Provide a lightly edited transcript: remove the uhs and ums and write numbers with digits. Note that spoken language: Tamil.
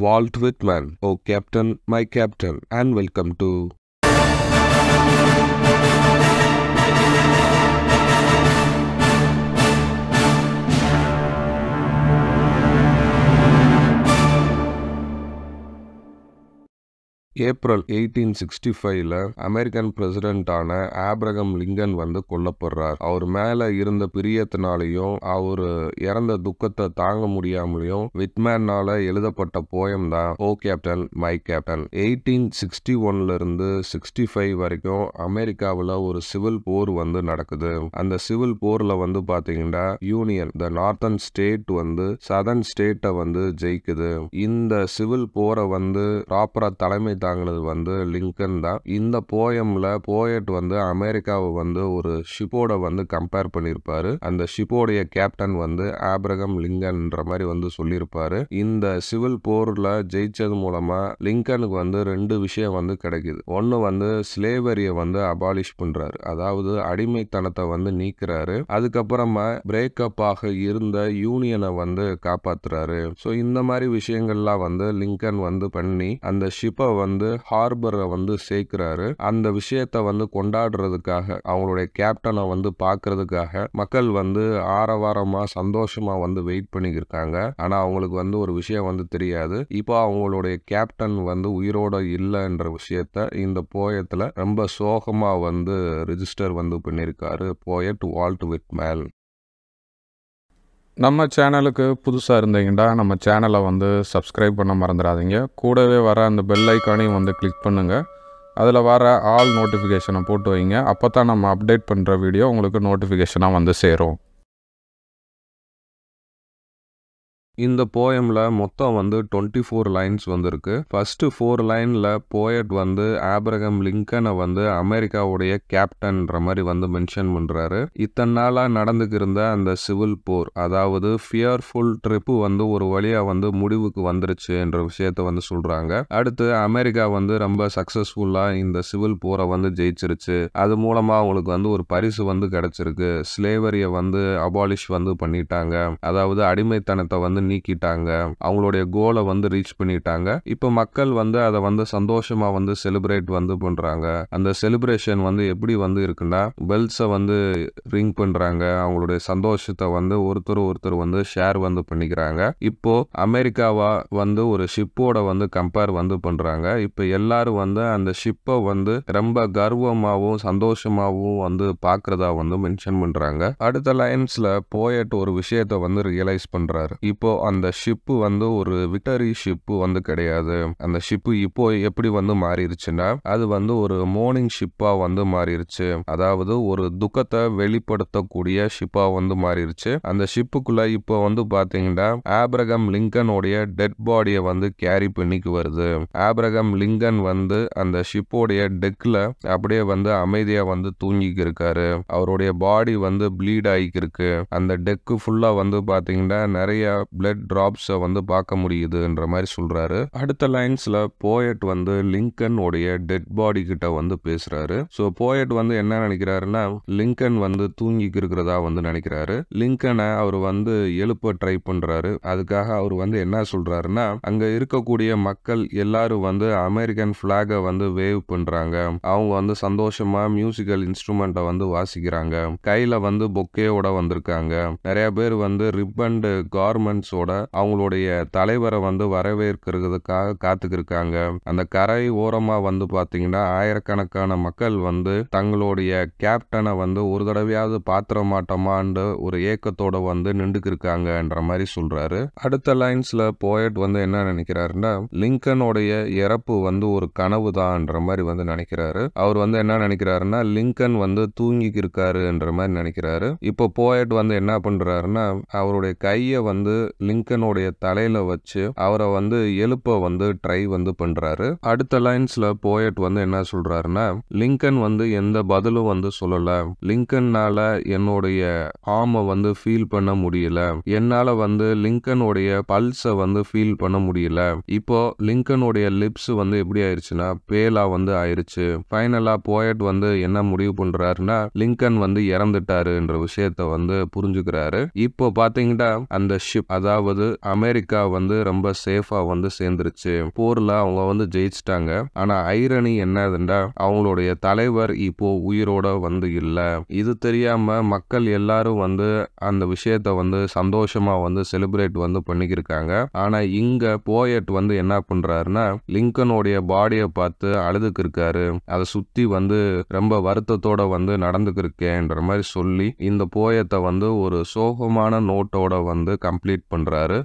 Walt Whitman, oh Captain, my Captain, and welcome to April 1865ல அமெரிக்கன் பிரசிடென்டான ஆப்ரகம் லிங்கன் வந்து கொல்லப்படுறார். அவர் மேல இருந்த பிரியத்தினாலையும் அவர் இறந்த துக்கத்தை தாங்க முடியாமலையும் விட்மேனால எழுதப்பட்ட போயம் தான் ஓ கேப்டன் மை கேப்டன். 1861ல இருந்து 65 வரைக்கும் அமெரிக்காவில் ஒரு சிவில் போர் வந்து நடக்குது. அந்த சிவில் போர்ல வந்து பாத்தீங்கன்னா யூனியன் த நார்த்தன் ஸ்டேட் வந்து சதர்ன் ஸ்டேட்டை வந்து ஜெயிக்குது. இந்த சிவில் போரை வந்து ப்ராப்பரா தலைமை தாங்கினது வந்து லிங்கன் தான். இந்த போயம்ல போயட் வந்து அமெரிக்காவை வந்து ஒரு ஷிப்போட வந்து கம்பேர் பண்ணிருப்பாரு. அந்த ஷிப்போடைய கேப்டன் வந்து ஆப்ரகம் லிங்கன்ன்ற மாதிரி வந்து சொல்லியிருப்பாரு. இந்த சிவில் போர்ல ஜெயிச்சது மூலமா லிங்கனுக்கு வந்து 2 விஷயம் வந்து கிடைக்குது. ஒன்னு வந்து ஸ்லேவரிய வந்து அபாலிஷ் பண்றாரு, அதாவது அடிமைத்தனத்தை வந்து நீக்கிறாரு. அதுக்கப்புறமா பிரேக்கப் ஆக இருந்த யூனியனை வந்து காப்பாத்துறாரு. ஸோ இந்த மாதிரி விஷயங்கள்லாம் வந்து லிங்கன் வந்து பண்ணி அந்த ஷிப்பை வந்து ஹார்பரை வந்து சேர்க்கிறாரு. அந்த விஷயத்தை வந்து கொண்டாடுறதுக்காக அவங்களுடைய கேப்டனை வந்து பாக்குறதுக்காக மக்கள் வந்து ஆரவாரமா சந்தோஷமா வந்து வெயிட் பண்ணிக்கிருக்காங்க. ஆனா அவங்களுக்கு வந்து ஒரு விஷயம் வந்து தெரியாது, இப்போ அவங்களுடைய கேப்டன் வந்து உயிரோட இல்லைன்ற விஷயத்த இந்த போயத்துல ரொம்ப சோகமா வந்து ரெஜிஸ்டர் வந்து பண்ணியிருக்காரு போயட் வால்ட் விட்மேன். நம்ம சேனலுக்கு புதுசாக இருந்தீங்கன்னா நம்ம சேனலை வந்து சப்ஸ்கிரைப் பண்ண மறந்துடாதீங்க. கூடவே வர அந்த பெல் ஐக்கானையும் வந்து கிளிக் பண்ணுங்கள். அதில் வர ஆல் நோட்டிஃபிகேஷனை போட்டு வைங்க. அப்போ தான் நம்ம அப்டேட் பண்ணுற வீடியோ உங்களுக்கு நோட்டிஃபிகேஷனாக வந்து சேரும். இந்த போயம்ல மொத்தம் வந்து 24 லைன்ஸ் வந்து இருக்கு. ஃபர்ஸ்ட் 4 லைன்ல போயட் வந்து ஆப்ரகம் லிங்கனை வந்து அமெரிக்காவுடைய கேப்டன்ன்ற மாதிரி வந்து மென்ஷன் பண்றாரு. இத்தனை நாளா நடந்துக்கிருந்த அந்த சிவில் போர், அதாவது ஃபியர்ஃபுல் ட்ரிப் வந்து ஒரு வழியா வந்து முடிவுக்கு வந்துருச்சு என்ற விஷயத்த வந்து சொல்றாங்க. அடுத்து அமெரிக்கா வந்து ரொம்ப சக்சஸ்ஃபுல்லா இந்த சிவில் போரை வந்து ஜெயிச்சிருச்சு. அது மூலமா அவங்களுக்கு வந்து ஒரு பரிசு வந்து கிடைச்சிருக்கு. ஸ்லேவரிய வந்து அபாலிஷ் வந்து பண்ணிட்டாங்க, அதாவது அடிமைத்தனத்தை வந்து நீக்கிட்டாங்க. அவங்களுடைய கோலை வந்து ரீச் பண்ணிட்டாங்க. இப்ப மக்கள் வந்து அதை வந்து சந்தோஷமா வந்து செலிப்ரேட் வந்து பண்றாங்க. அந்த செலிப்ரேஷன் வந்து எப்படி வந்து இருக்குன்னா பெல்ஸை வந்து ரிங் பண்றாங்க. அவங்களுடைய சந்தோஷத்தை வந்து ஒருத்தர் வந்து ஷேர் வந்து பண்ணிக்கிறாங்க. இப்போ அமெரிக்காவா வந்து ஒரு ஷிப்போட வந்து கம்பேர் வந்து பண்றாங்க. இப்ப எல்லாரும் வந்து அந்த ஷிப்பை வந்து ரொம்ப கர்வமாவும் சந்தோஷமாவும் வந்து பாக்குறதா வந்து மென்ஷன் பண்றாங்க. அடுத்த லைன்ஸ்ல போயட் ஒரு விஷயத்த வந்து ரியலைஸ் பண்றாரு. இப்போ அந்த ஷிப்பு வந்து ஒரு விக்டரி ஷிப்பு வந்து கிடையாது. அந்த ஷிப்பு இப்போ எப்படி வந்து மாறிடுச்சுன்னா அது வந்து ஒரு மோர்னிங் ஷிப்பா வந்து மாறிடுச்சு, அதாவது ஒரு துக்கத்தை வெளிப்படுத்தக்கூடிய ஷிப்பா வந்து மாறிடுச்சு. அந்த ஷிப்புக்குள்ள இப்போ வந்து பாத்தீங்கன்னா ஆப்ரகம் லிங்கனுடைய டெட் பாடியை வந்து கேரி பண்ணிக்கு வருது. ஆப்ரகம் லிங்கன் வந்து அந்த ஷிப்போடைய டெக்ல அப்படியே வந்து அமைதியா வந்து தூங்கிக்கு இருக்காரு. அவருடைய பாடி வந்து ப்ளீட் ஆகிக்கு இருக்கு. அந்த டெக்கு ஃபுல்லா வந்து பாத்தீங்கன்னா நிறைய பிளட் டிராப்ஸை வந்து பார்க்க முடியுதுன்ற மாதிரி சொல்றாரு. அடுத்த லைன்ஸ்ல போயட் வந்து லிங்கன் உடைய டெட் பாடி கிட்ட வந்து பேசுறாரு. சோ போயட் வந்து என்ன நினைக்கிறாருன்னா லிங்கன் வந்து தூங்கிக்கு இருக்கிறதா வந்து நினைக்கிறாரு. லிங்கனை அவர் வந்து எழுப்ப ட்ரை பண்றாரு. அதுக்காக அவர் வந்து என்ன சொல்றாருன்னா அங்க இருக்கக்கூடிய மக்கள் எல்லாரும் வந்து அமெரிக்கன் பிளாக வந்து வேவ் பண்றாங்க. அவங்க வந்து சந்தோஷமா மியூசிக்கல் இன்ஸ்ட்ருமெண்ட்டை வந்து வாசிக்கிறாங்க. கையில வந்து பொக்கேயோட வந்திருக்காங்க. நிறைய பேர் வந்து ரிப்பன்டு கார்மெண்ட்ஸோட அவங்களுடைய தலைவரை வந்து வரவேற்கிறதுக்காக காத்துக்கிருக்காங்க. அந்த கரை ஓரமா வந்து பாத்தீங்கன்னா ஆயிரக்கணக்கான மக்கள் வந்து தங்களுடைய கேப்டனை வந்து ஒரு தடவையாவது பாத்திர மாட்டோமான்னு ஒரு ஏக்கத்தோட வந்து நின்றுக்கு இருக்காங்கன்ற மாதிரி சொல்றாரு. அடுத்த லைன்ஸ்ல போயட் வந்து என்ன நினைக்கிறாருன்னா லிங்கனுடைய இறப்பு வந்து ஒரு கனவு தான்ன்ற மாதிரி வந்து நினைக்கிறாரு. அவர் வந்து என்ன நினைக்கிறாருன்னா லிங்கன் வந்து தூங்கிக்கு இருக்காருன்ற மாதிரி நினைக்கிறாரு. இப்போ போயட் வந்து என்ன பண்றாருன்னா அவருடைய கையை வந்து லிங்கனுடைய தலையில வச்சு அவரை வந்து எழுப்ப வந்து ட்ரை வந்து பண்றாரு. அடுத்த லைன்ஸ்ல போயட் வந்து என்ன சொல்றாருன்னா லிங்கன் வந்து எந்த பதிலும் வந்து சொல்லல. லிங்கன்னால என்னுடைய ஆர்மை வந்து ஃபீல் பண்ண முடியல. என்னால வந்து லிங்கனுடைய பல்ஸை வந்து ஃபீல் பண்ண முடியல. இப்போ லிங்கனுடைய லிப்ஸ் வந்து எப்படி ஆயிருச்சுன்னா பேலா வந்து ஆயிருச்சு. ஃபைனலா போயட் வந்து என்ன முடிவு பண்றாருன்னா லிங்கன் வந்து இறந்துட்டாருன்ற விஷயத்த வந்து புரிஞ்சுக்கிறாரு. இப்போ பாத்தீங்கன்னா அந்த ஷிப், அதாவது அமெரிக்கா வந்து ரொம்ப சேஃபா வந்து சேர்ந்துருச்சு, போர்ல அவங்க வந்து ஜெயிச்சிட்டாங்க. ஆனா ஐரணி என்னதுண்டா, அவங்களுடைய தலைவர் இப்போ உயிரோட வந்து இல்ல. இது தெரியாம மக்கள் எல்லாரும் வந்து அந்த விஷயத்த வந்து சந்தோஷமா வந்து செலிப்ரேட் வந்து பண்ணிக்கிருக்காங்க. ஆனா இங்க போயட் வந்து என்ன பண்றாருன்னா, லிங்கனுடைய பாடியை பார்த்து அழுதுக்கு இருக்காரு. அதை சுத்தி வந்து ரொம்ப வருத்தத்தோட வந்து நடந்துக்கிருக்கேன்ற மாதிரி சொல்லி இந்த போயத்தை வந்து ஒரு சோகமான நோட்டோட வந்து கம்ப்ளீட் பண்றாரு.